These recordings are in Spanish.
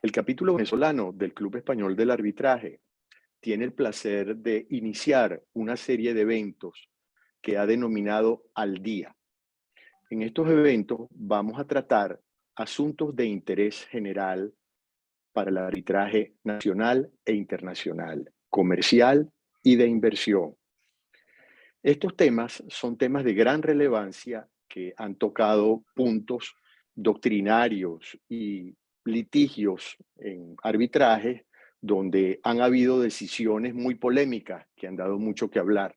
El capítulo venezolano del Club Español del Arbitraje tiene el placer de iniciar una serie de eventos que ha denominado Al Día. En estos eventos vamos a tratar asuntos de interés general para el arbitraje nacional e internacional, comercial y de inversión. Estos temas son temas de gran relevancia que han tocado puntos doctrinarios y litigios en arbitraje donde han habido decisiones muy polémicas que han dado mucho que hablar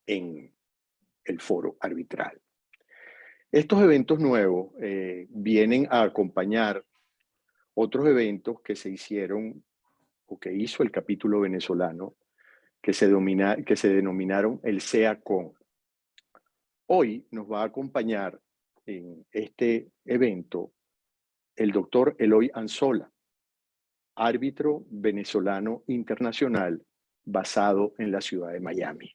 en el foro arbitral. Estos eventos nuevos vienen a acompañar otros eventos que se hicieron o que hizo el capítulo venezolano que se denominaron el SEACON. Hoy nos va a acompañar en este evento el doctor Eloy Anzola, árbitro venezolano internacional basado en la ciudad de Miami.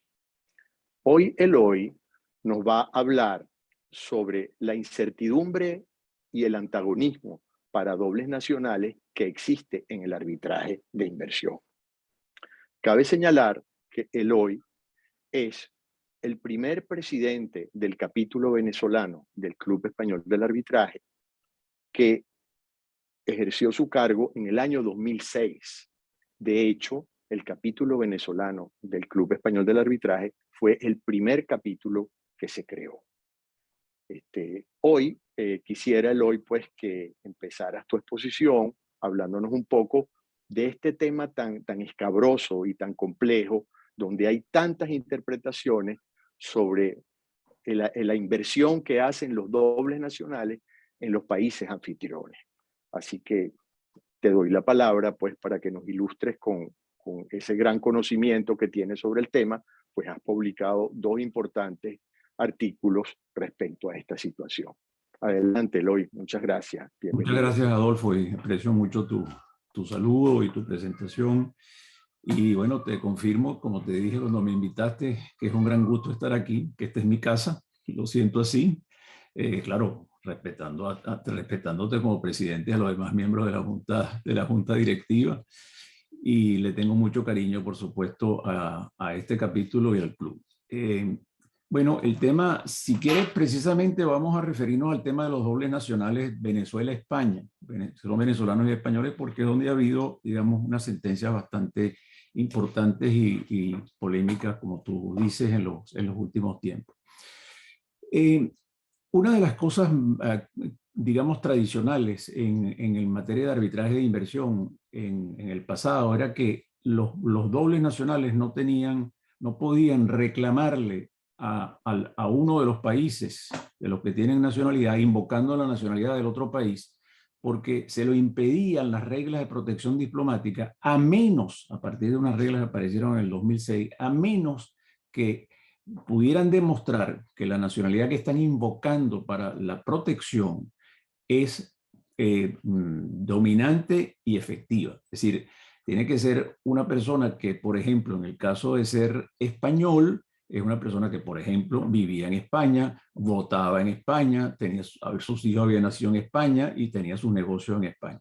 Hoy Eloy nos va a hablar sobre la incertidumbre y el antagonismo para dobles nacionales que existe en el arbitraje de inversión. Cabe señalar que Eloy es el primer presidente del capítulo venezolano del Club Español del Arbitraje que ejerció su cargo en el año 2006. De hecho, el capítulo venezolano del Club Español del Arbitraje fue el primer capítulo que se creó. Hoy quisiera, Eloy, pues que empezaras tu exposición hablándonos un poco de este tema tan escabroso y tan complejo, donde hay tantas interpretaciones sobre la inversión que hacen los dobles nacionales en los países anfitriones. Así que te doy la palabra pues para que nos ilustres con ese gran conocimiento que tienes sobre el tema, pues has publicado dos importantes artículos respecto a esta situación. Adelante, Eloy, muchas gracias. Muchas Bienvenido. gracias, Adolfo, y aprecio mucho tu saludo y tu presentación. Y bueno, te confirmo, como te dije cuando me invitaste, que es un gran gusto estar aquí, que esta es mi casa, y lo siento así. Claro, respetándote como presidente y a los demás miembros de la junta directiva. Y le tengo mucho cariño, por supuesto, a este capítulo y al club. Bueno, el tema, si quieres, precisamente vamos a referirnos al tema de los dobles nacionales Venezuela-España. Son venezolanos y españoles porque es donde ha habido, digamos, unas sentencias bastante importantes y polémicas, como tú dices, en los últimos tiempos. Una de las cosas, digamos, tradicionales en el materia de arbitraje de inversión en el pasado era que los dobles nacionales no podían reclamarle a uno de los países de los que tienen nacionalidad, invocando la nacionalidad del otro país, porque se lo impedían las reglas de protección diplomática, a menos, a partir de unas reglas que aparecieron en el 2006, a menos que pudieran demostrar que la nacionalidad que están invocando para la protección es dominante y efectiva. Es decir, tiene que ser una persona que, por ejemplo, en el caso de ser español, es una persona que, por ejemplo, vivía en España, votaba en España, sus hijos habían nacido en España y tenía sus negocios en España.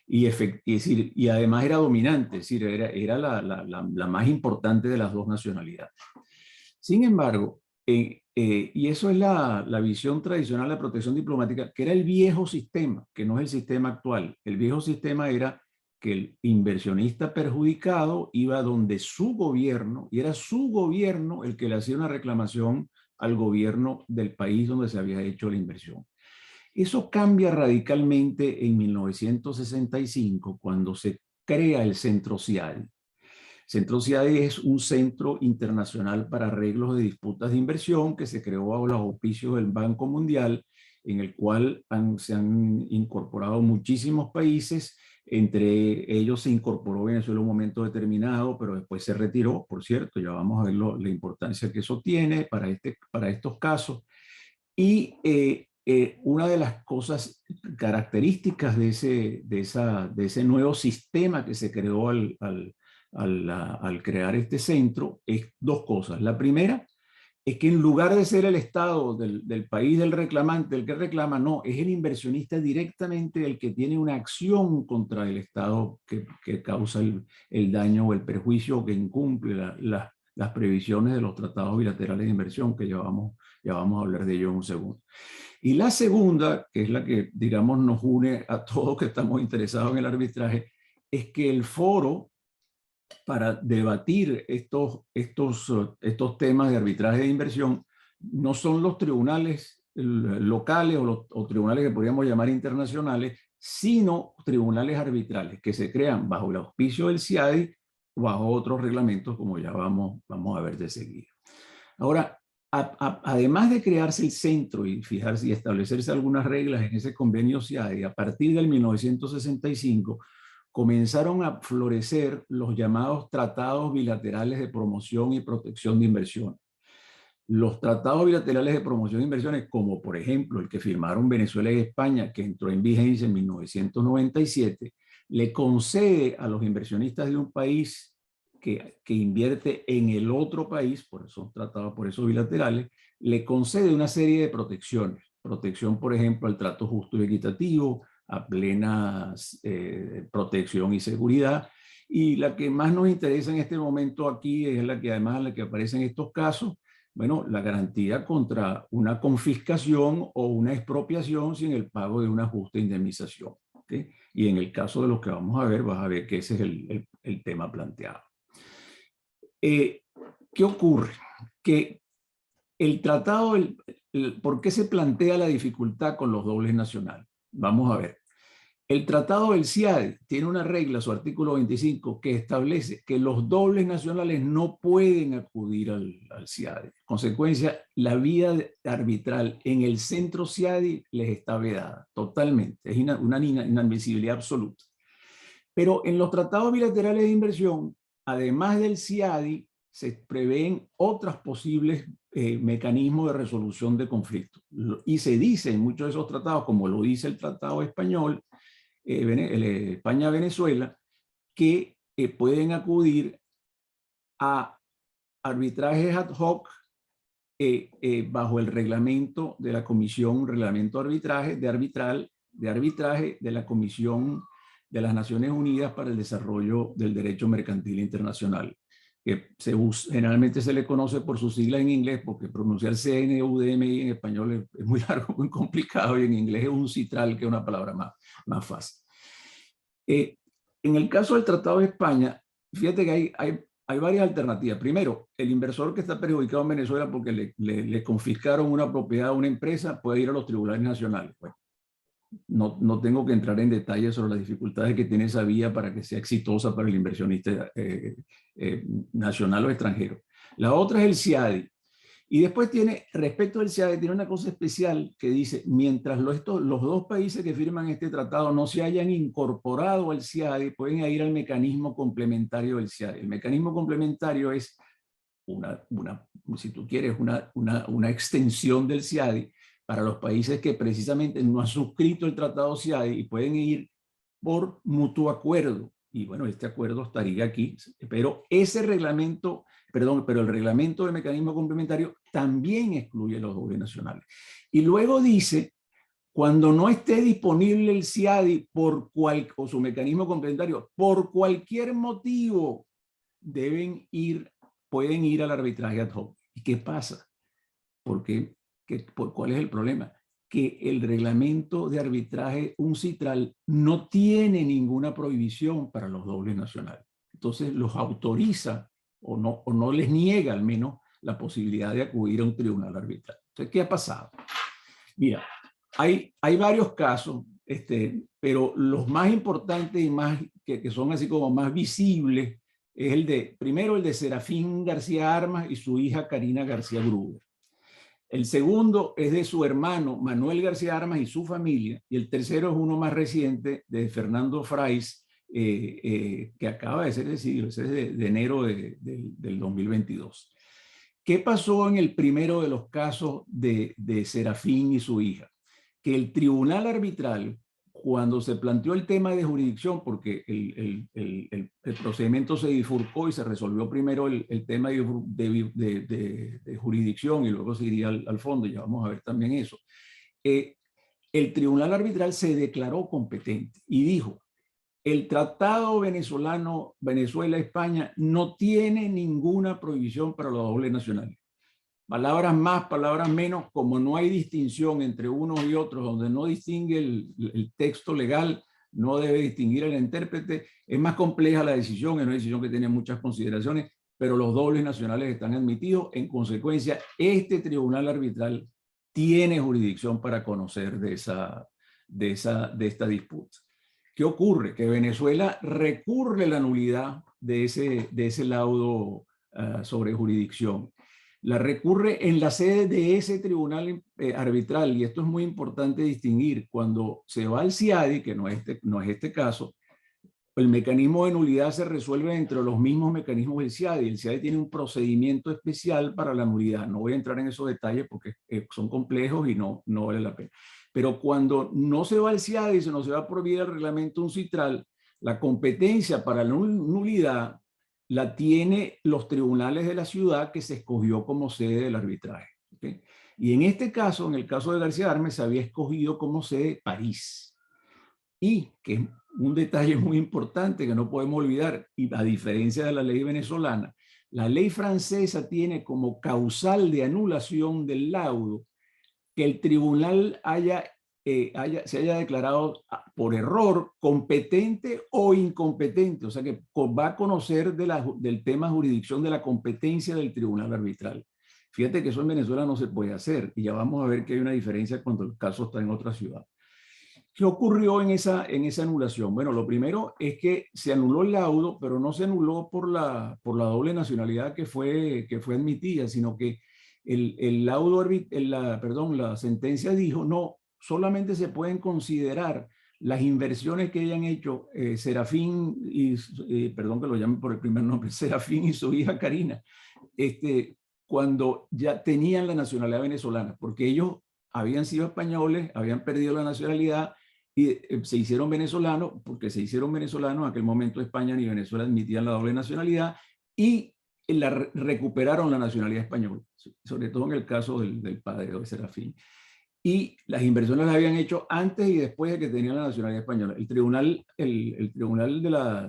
Y además era dominante, es decir, era la más importante de las dos nacionalidades. Sin embargo, y eso es la visión tradicional de protección diplomática, que era el viejo sistema, que no es el sistema actual. El viejo sistema era que el inversionista perjudicado iba donde su gobierno, y era su gobierno el que le hacía una reclamación al gobierno del país donde se había hecho la inversión. Eso cambia radicalmente en 1965, cuando se crea el Centro CIADI. Centro CIADI es un centro internacional para arreglos de disputas de inversión que se creó bajo los auspicios del Banco Mundial, en el cual se han incorporado muchísimos países. Entre ellos se incorporó Venezuela en un momento determinado, pero después se retiró, por cierto, ya vamos a ver la importancia que eso tiene para estos casos. Y una de las cosas características de ese nuevo sistema que se creó al crear este centro es dos cosas. La primera, es que en lugar de ser el Estado del país del reclamante, el que reclama, no, es el inversionista directamente el que tiene una acción contra el Estado que causa el daño o el perjuicio, que incumple las previsiones de los tratados bilaterales de inversión, que ya vamos a hablar de ello en un segundo. Y la segunda, que es la que, digamos, nos une a todos que estamos interesados en el arbitraje, es que el foro para debatir estos temas de arbitraje de inversión no son los tribunales locales o tribunales que podríamos llamar internacionales, sino tribunales arbitrales que se crean bajo el auspicio del CIADI o bajo otros reglamentos, como ya vamos a ver de seguida. Ahora, además de crearse el centro y fijarse y establecerse algunas reglas en ese convenio CIADI, a partir del 1965, comenzaron a florecer los llamados tratados bilaterales de promoción y protección de inversiones. Los tratados bilaterales de promoción de inversiones, como por ejemplo el que firmaron Venezuela y España, que entró en vigencia en 1997, le concede a los inversionistas de un país que invierte en el otro país, por eso tratados por esos bilaterales, le concede una serie de protecciones. Protección, por ejemplo, al trato justo y equitativo, a plena protección y seguridad. Y la que más nos interesa en este momento aquí es la que además la que aparece en estos casos, bueno, la garantía contra una confiscación o una expropiación sin el pago de una justa indemnización. ¿Okay? Y en el caso de los que vamos a ver, vas a ver que ese es el tema planteado. ¿Qué ocurre? Que el tratado, ¿por qué se plantea la dificultad con los dobles nacionales? Vamos a ver. El tratado del CIADI tiene una regla, su artículo 25, que establece que los dobles nacionales no pueden acudir al CIADI. En consecuencia, la vía arbitral en el centro CIADI les está vedada totalmente. Es una inadmisibilidad absoluta. Pero en los tratados bilaterales de inversión, además del CIADI, se prevén otros posibles mecanismos de resolución de conflictos. Y se dice en muchos de esos tratados, como lo dice el Tratado Español, España-Venezuela, que pueden acudir a arbitrajes ad hoc bajo el reglamento de la Comisión, reglamento de arbitraje de la Comisión de las Naciones Unidas para el Desarrollo del Derecho Mercantil Internacional, que generalmente se le conoce por su sigla en inglés, porque pronunciar CNUDMI en español es muy largo, muy complicado, y en inglés es un citral, que es una palabra más fácil. En el caso del Tratado de España, fíjate que hay varias alternativas. Primero, el inversor que está perjudicado en Venezuela porque le confiscaron una propiedad a una empresa puede ir a los tribunales nacionales. Bueno, no tengo que entrar en detalles sobre las dificultades que tiene esa vía para que sea exitosa para el inversionista nacional o extranjero. La otra es el CIADI. Y después respecto al CIADI, tiene una cosa especial que dice, mientras los dos países que firman este tratado no se hayan incorporado al CIADI, pueden ir al mecanismo complementario del CIADI. El mecanismo complementario es si tú quieres, una extensión del CIADI para los países que precisamente no han suscrito el tratado CIADI y pueden ir por mutuo acuerdo. Y bueno, este acuerdo estaría aquí, pero ese reglamento, pero el reglamento del mecanismo complementario también excluye los dobles nacionales. Y luego dice, cuando no esté disponible el CIADI o su mecanismo complementario, por cualquier motivo, pueden ir al arbitraje ad hoc. ¿Y qué pasa? ¿Cuál es el problema? Que el reglamento de arbitraje UNCITRAL no tiene ninguna prohibición para los dobles nacionales. Entonces los autoriza o no les niega al menos la posibilidad de acudir a un tribunal arbitral. Entonces, ¿qué ha pasado? Mira, hay varios casos, pero los más importantes y más que son así como más visibles es primero el de Serafín García Armas y su hija Karina García Gruber. El segundo es de su hermano Manuel García Armas y su familia. Y el tercero es uno más reciente de Fernando Fraiz, que acaba de ser decidido, ese es de enero del 2022. ¿Qué pasó en el primero de los casos de Serafín y su hija? Que el tribunal arbitral, cuando se planteó el tema de jurisdicción, porque el procedimiento se bifurcó y se resolvió primero el tema de jurisdicción y luego se iría al fondo, y ya vamos a ver también eso. El tribunal arbitral se declaró competente y dijo: el tratado venezolano, Venezuela-España, no tiene ninguna prohibición para los dobles nacionales. Palabras más, palabras menos, como no hay distinción entre unos y otros, donde no distingue el texto legal, no debe distinguir el intérprete, es más compleja la decisión, es una decisión que tiene muchas consideraciones, pero los dobles nacionales están admitidos. En consecuencia, este tribunal arbitral tiene jurisdicción para conocer de esta disputa. ¿Qué ocurre? Que Venezuela recurre la nulidad de ese laudo sobre jurisdicción. La recurre en la sede de ese tribunal arbitral, y esto es muy importante distinguir. Cuando se va al CIADI, que no es este caso, el mecanismo de nulidad se resuelve entre los mismos mecanismos del CIADI. El CIADI tiene un procedimiento especial para la nulidad. No voy a entrar en esos detalles porque son complejos y no vale la pena. Pero cuando no se va al CIADI, sino se va por vía del reglamento uncitral, la competencia para la nulidad la tiene los tribunales de la ciudad que se escogió como sede del arbitraje. ¿Okay? Y en este caso, en el caso de García Armes, se había escogido como sede París. Y que es un detalle muy importante que no podemos olvidar, y a diferencia de la ley venezolana, la ley francesa tiene como causal de anulación del laudo que el tribunal se haya declarado por error competente o incompetente, o sea que va a conocer del tema jurisdicción de la competencia del tribunal arbitral. Fíjate que eso en Venezuela no se puede hacer, y ya vamos a ver que hay una diferencia cuando el caso está en otra ciudad. ¿Qué ocurrió en esa anulación? Bueno, lo primero es que se anuló el laudo, pero no se anuló por la doble nacionalidad que fue admitida, sino que el laudo, la sentencia dijo: no, solamente se pueden considerar las inversiones que hayan hecho Serafín perdón que lo llame por el primer nombre, Serafín y su hija Karina, cuando ya tenían la nacionalidad venezolana, porque ellos habían sido españoles, habían perdido la nacionalidad y se hicieron venezolanos, porque se hicieron venezolanos. En aquel momento España ni Venezuela admitían la doble nacionalidad, y recuperaron la nacionalidad española, sobre todo en el caso del padre de Serafín. Y las inversiones las habían hecho antes y después de que tenían la nacionalidad española. El tribunal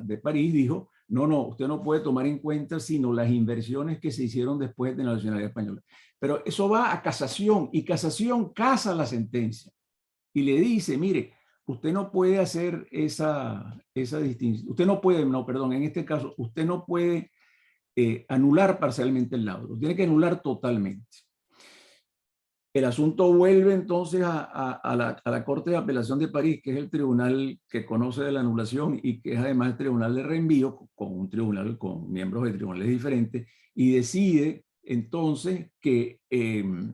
de París dijo: no, usted no puede tomar en cuenta sino las inversiones que se hicieron después de la nacionalidad española. Pero eso va a casación, y casación casa la sentencia y le dice: mire, usted no puede hacer esa distinción. Usted no puede, en este caso, usted no puede anular parcialmente el laudo, lo tiene que anular totalmente. El asunto vuelve entonces a la Corte de Apelación de París, que es el tribunal que conoce de la anulación y que es además el tribunal de reenvío, con miembros de tribunales diferentes, y decide entonces que hay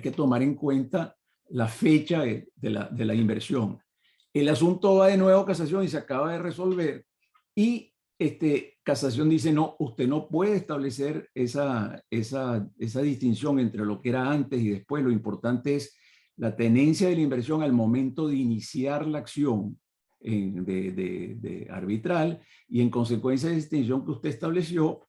que tomar en cuenta la fecha de la inversión. El asunto va de nuevo a casación y se acaba de resolver, y casación dice: no, usted no puede establecer esa distinción entre lo que era antes y después. Lo importante es la tenencia de la inversión al momento de iniciar la acción de arbitral, y en consecuencia de la distinción que usted estableció,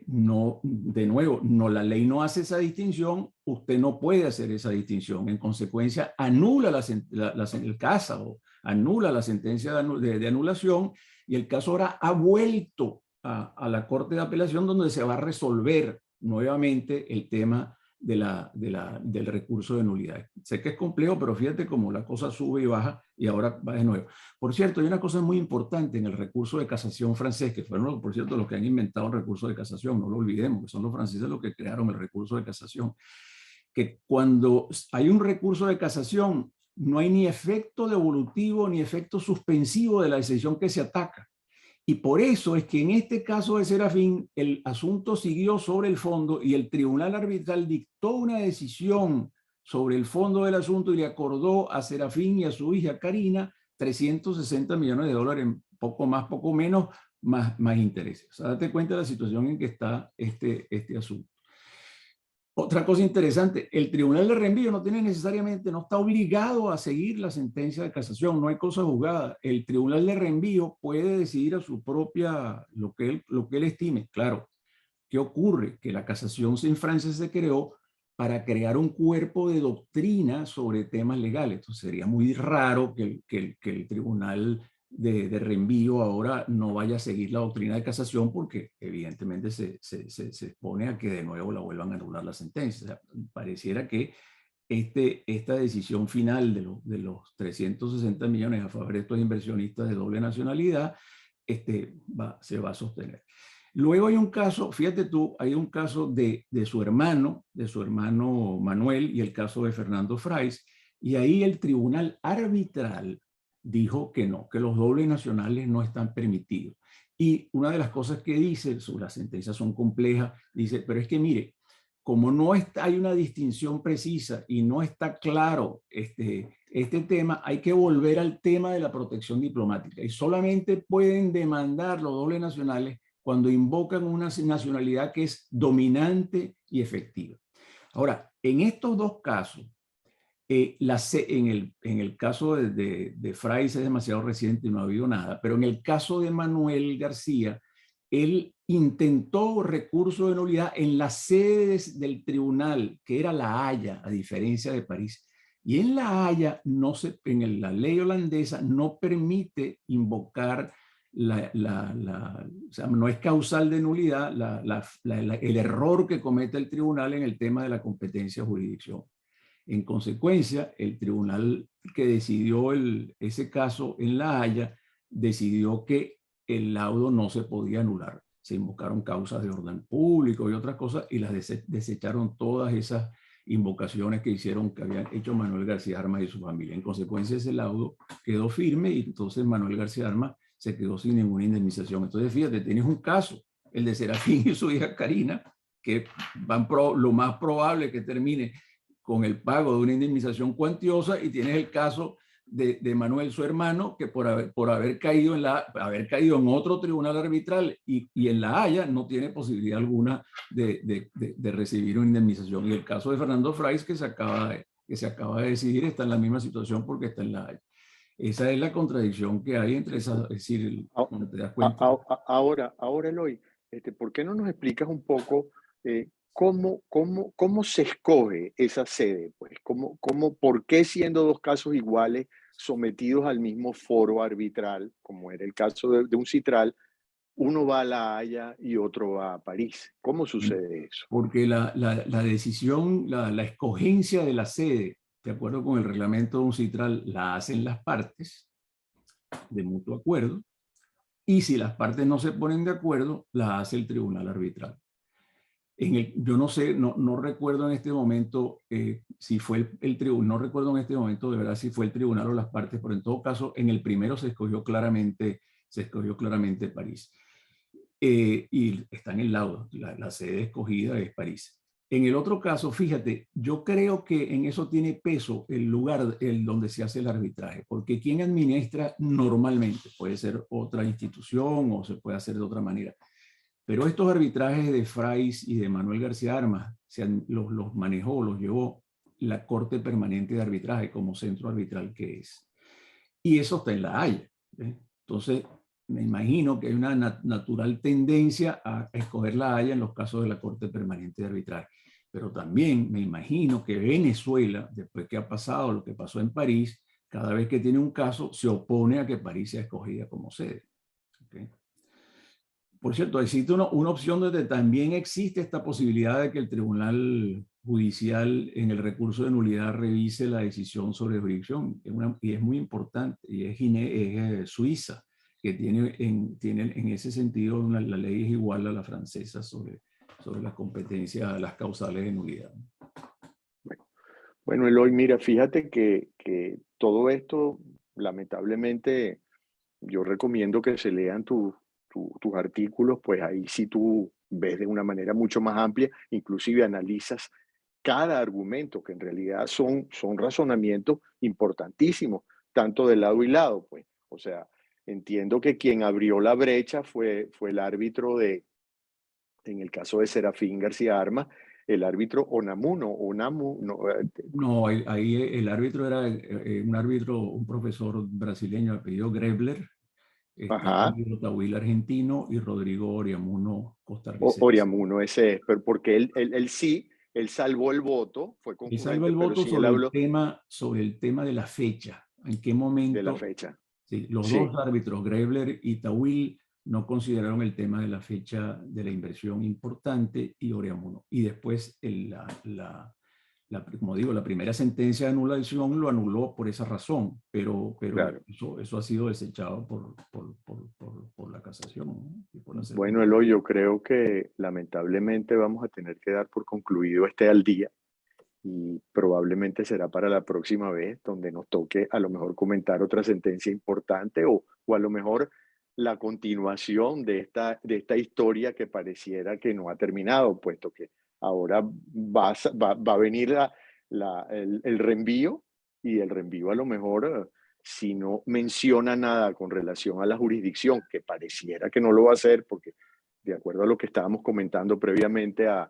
no, de nuevo, no, la ley no hace esa distinción, usted no puede hacer esa distinción. En consecuencia, anula el caso, o anula la sentencia de anulación, y el caso ahora ha vuelto a la Corte de Apelación, donde se va a resolver nuevamente el tema del recurso de nulidad. Sé que es complejo, pero fíjate cómo la cosa sube y baja, y ahora va de nuevo. Por cierto, hay una cosa muy importante en el recurso de casación francés, que fueron, por cierto, los que han inventado el recurso de casación, no lo olvidemos, que son los franceses los que crearon el recurso de casación, que cuando hay un recurso de casación, no hay ni efecto devolutivo ni efecto suspensivo de la decisión que se ataca. Y por eso es que en este caso de Serafín, el asunto siguió sobre el fondo, y el tribunal arbitral dictó una decisión sobre el fondo del asunto y le acordó a Serafín y a su hija Karina 360 millones de dólares, poco más, poco menos, más intereses. O sea, date cuenta de la situación en que está este asunto. Otra cosa interesante, el tribunal de reenvío no tiene necesariamente, no está obligado a seguir la sentencia de casación, no hay cosa juzgada. El tribunal de reenvío puede decidir a su propia, lo que él estime. Claro, ¿qué ocurre? Que la casación en Francia se creó para crear un cuerpo de doctrina sobre temas legales. Entonces sería muy raro que el tribunal de reenvío ahora no vaya a seguir la doctrina de casación porque evidentemente se expone a que de nuevo la vuelvan a anular la sentencia. O sea, pareciera que esta decisión final de los 360 millones a favor de estos inversionistas de doble nacionalidad se va a sostener. Luego hay un caso, fíjate tú, hay un caso de su hermano Manuel y el caso de Fernando Fraiz, y ahí el tribunal arbitral dijo que no, que los dobles nacionales no están permitidos. Y una de las cosas que dice, las sentencias son complejas, dice, pero es que mire, como no está, hay una distinción precisa y no está claro este tema, hay que volver al tema de la protección diplomática y solamente pueden demandar los dobles nacionales cuando invocan una nacionalidad que es dominante y efectiva. Ahora, en estos dos casos, en el caso de Fraiz es demasiado reciente y no ha habido nada, pero en el caso de Manuel García, él intentó recurso de nulidad en la sede del tribunal, que era La Haya, a diferencia de París. Y en La Haya, la ley holandesa no permite invocar o sea, no es causal de nulidad el error que comete el tribunal en el tema de la competencia jurisdicción. En consecuencia, el tribunal que decidió ese caso en La Haya decidió que el laudo no se podía anular. Se invocaron causas de orden público y otras cosas y las desecharon todas esas invocaciones que habían hecho Manuel García Armas y su familia. En consecuencia, ese laudo quedó firme y entonces Manuel García Armas se quedó sin ninguna indemnización. Entonces, fíjate, tienes un caso, el de Serafín y su hija Karina, que lo más probable que termine con el pago de una indemnización cuantiosa, y tienes el caso de Manuel, su hermano, que por haber caído en otro tribunal arbitral y en La Haya no tiene posibilidad alguna de recibir una indemnización. Y el caso de Fernando Fraiz, que se acaba de decidir, está en la misma situación porque está en La Haya. Esa es la contradicción que hay entre esas, es decir, cuando te das cuenta. Ahora, Eloy, ¿por qué no nos explicas un poco cómo se escoge esa sede? Pues, ¿por qué siendo dos casos iguales, sometidos al mismo foro arbitral, como era el caso de un citral, uno va a La Haya y otro va a París? ¿Cómo sucede eso? Porque la decisión, la escogencia de la sede, de acuerdo con el reglamento de un citral, la hacen las partes de mutuo acuerdo, y si las partes no se ponen de acuerdo, la hace el tribunal arbitral. Yo no sé, no recuerdo en este momento si fue el tribunal, no recuerdo en este momento de verdad si fue el tribunal o las partes, pero en todo caso, en el primero se escogió claramente París. Y está en el laudo, la sede escogida es París. En el otro caso, fíjate, yo creo que en eso tiene peso el lugar donde se hace el arbitraje, porque quien administra normalmente puede ser otra institución o se puede hacer de otra manera. Pero estos arbitrajes de Fraiz y de Manuel García Armas los manejó, los llevó la Corte Permanente de Arbitraje como centro arbitral que es. Y eso está en La Haya. Entonces, me imagino que hay una natural tendencia a escoger La Haya en los casos de la Corte Permanente de Arbitraje. Pero también me imagino que Venezuela, después que ha pasado lo que pasó en París, cada vez que tiene un caso, se opone a que París sea escogida como sede. ¿Okay? Por cierto, existe una opción donde también existe esta posibilidad de que el Tribunal Judicial en el recurso de nulidad revise la decisión sobre jurisdicción. Y es muy importante, y es Suiza, que tiene en ese sentido la ley es igual a la francesa sobre la competencia, las causales de nulidad. Bueno, Eloy, mira, fíjate que todo esto, lamentablemente, yo recomiendo que se lean tus artículos, pues ahí sí tú ves de una manera mucho más amplia, inclusive analizas cada argumento, que en realidad son razonamientos importantísimos, tanto de lado y lado, pues. O sea, entiendo que quien abrió la brecha fue el árbitro en el caso de Serafín García Armas, el árbitro Onamu, no, No, ahí el árbitro era un árbitro, un profesor brasileño de apellido Grebler, ajá, Álvaro Tawil argentino y Rodrigo Oriamuno costarricense. Oriamuno, ese es, pero porque él sí, él salvó el voto, fue Él salva concurrente, el pero voto sí él habló sobre el tema de la fecha, en qué de la momento. fecha. Sí, los dos Sí, árbitros, Grebler y Tawil, no consideraron el tema de la fecha de la inversión importante y Oriamuno. Y después, como digo, la primera sentencia de anulación lo anuló por esa razón, pero claro. eso ha sido desechado por la casación, ¿no? Y por la Bueno, segunda. Eloy, yo creo que lamentablemente vamos a tener que dar por concluido este al día y probablemente será para la próxima vez donde nos toque a lo mejor comentar otra sentencia importante o a lo mejor la continuación de esta historia que pareciera que no ha terminado, puesto que ahora va a venir el reenvío y el reenvío a lo mejor, si no menciona nada con relación a la jurisdicción, que pareciera que no lo va a hacer, porque de acuerdo a lo que estábamos comentando previamente a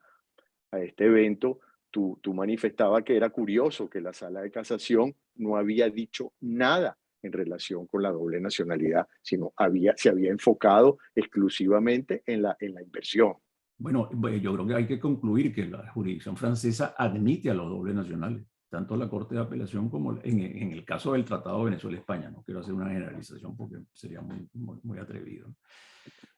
este evento, tú manifestabas que era curioso que la sala de casación no había dicho nada en relación con la doble nacionalidad, sino se había enfocado exclusivamente en la inversión. Bueno, yo creo que hay que concluir que la jurisdicción francesa admite a los dobles nacionales, tanto la Corte de Apelación como en el caso del Tratado Venezuela-España. No quiero hacer una generalización porque sería muy atrevido.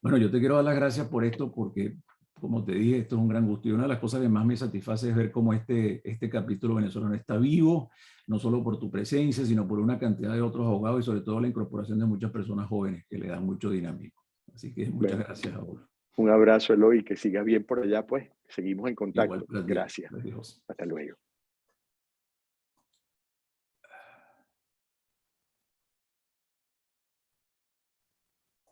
Bueno, yo te quiero dar las gracias por esto porque, como te dije, esto es un gran gusto. Y una de las cosas que más me satisface es ver cómo este capítulo venezolano está vivo, no solo por tu presencia, sino por una cantidad de otros abogados y sobre todo la incorporación de muchas personas jóvenes que le dan mucho dinamismo. Así que muchas Bueno, gracias, Raúl. un abrazo, Eloy, que sigas bien por allá, pues seguimos en Igual contacto. para ti. Gracias. Adiós. Hasta luego.